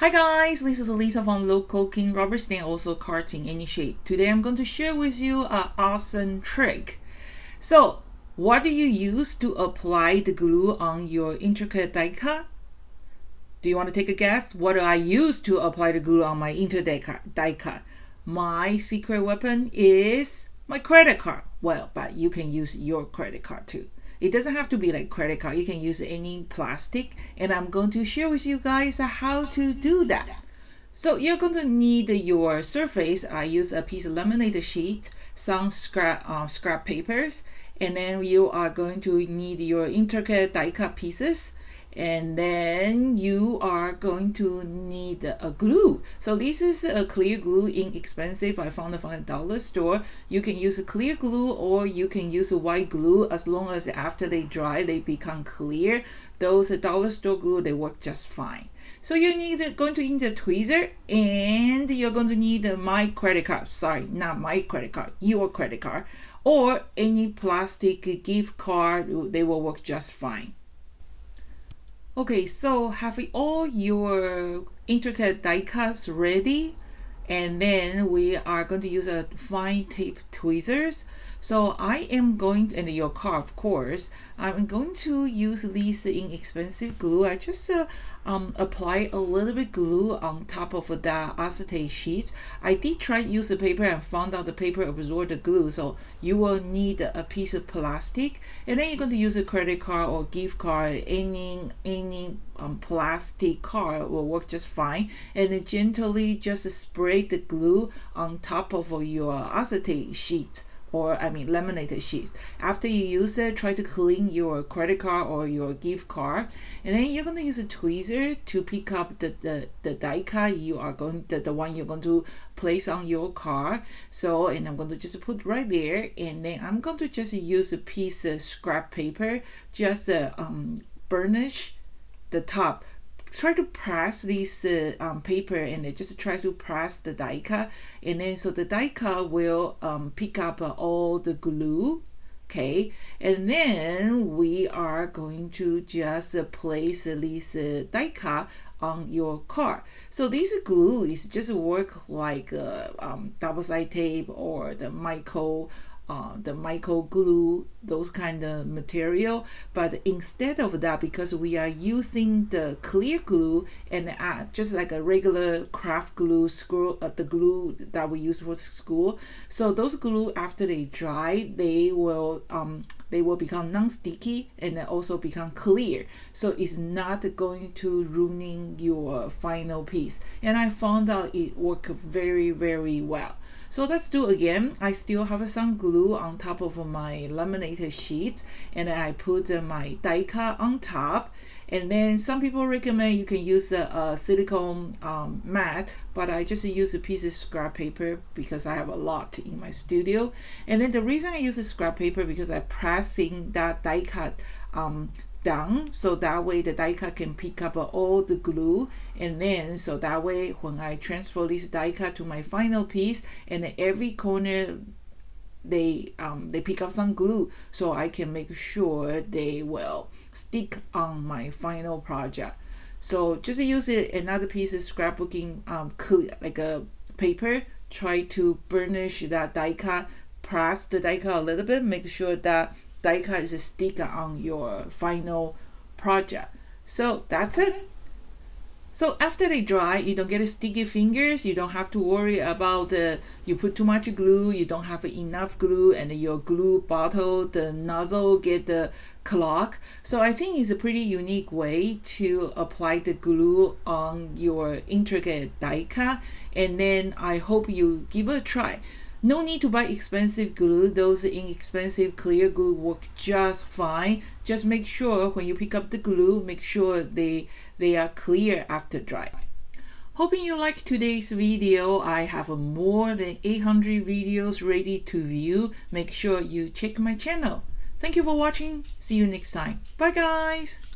Hi guys, this is Lisa from Local King Rubber Stamp, also cards in any shape. Today I'm going to share with you an awesome trick. So, what do you use to apply the glue on your intricate die cut? Do you want to take a guess? What do I use to apply the glue on my intricate die cut? My secret weapon is my credit card. Well, but you can use your credit card too. It doesn't have to be like credit card. You can use any plastic, and I'm going to share with you guys how to do that. So you're going to need your surface. I use a piece of laminated sheet, some scrap papers, and then you are going to need your intricate die cut pieces. And then you are going to need a glue. So this is a clear glue, inexpensive. I found it from a dollar store. You can use a clear glue or you can use a white glue, as long as after they dry they become clear. Those dollar store glue, they work just fine. So you're going to need a tweezer, and you're going to need my credit card. Sorry, not my credit card, your credit card, or any plastic gift card. They will work just fine. Okay, so have all your intricate die cuts ready, and then we are going to use a fine tip tweezers. So I am going to, and your car of course, I'm going to use this inexpensive glue. I just apply a little bit glue on top of the acetate sheet. I did try to use the paper and found out the paper absorbed the glue, so you will need a piece of plastic, and then you're going to use a credit card or gift card. Any plastic card will work just fine, and then gently just spray the glue on top of your acetate sheet, or laminated sheet. After you use it, try to clean your credit card or your gift card, and then you're going to use a tweezer to pick up the die cut you are going the one you're going to place on your car. So, and I'm going to just put right there, and then I'm going to just use a piece of scrap paper, just burnish the top. Try to press this paper, and just try to press the die cut, and then so the die cut will pick up all the glue. Okay, and then we are going to just place this die cut on your car. So this glue is just work like double-sided tape or the micro glue, those kind of material. But instead of that, because we are using the clear glue and just like a regular craft glue, the glue that we use for school, so those glue, after they dry, they will become non-sticky and then also become clear, so it's not going to ruining your final piece. And I found out it worked very, very well. So let's do again. I still have some glue on top of my laminated sheet, and I put my die cut on top. And then some people recommend you can use a silicone mat, but I just use a piece of scrap paper because I have a lot in my studio. And then the reason I use a scrap paper, because I'm pressing that die cut down, so that way the die cut can pick up all the glue, and then so that way when I transfer this die cut to my final piece, and every corner they pick up some glue, so I can make sure they will stick on my final project. So just use another piece of scrapbooking like a paper, try to burnish that die cut, press the die cut a little bit, make sure that die cut is a sticker on your final project. So that's it. So after they dry, you don't get sticky fingers. You don't have to worry about you put too much glue, you don't have enough glue, and your glue bottle, the nozzle get the clog. So I think it's a pretty unique way to apply the glue on your intricate die cut, and then I hope you give it a try. No need to buy expensive glue. Those inexpensive clear glue work just fine. Just make sure when you pick up the glue, make sure they are clear after dry. Hoping you liked today's video. I have more than 800 videos ready to view. Make sure you check my channel. Thank you for watching. See you next time. Bye guys.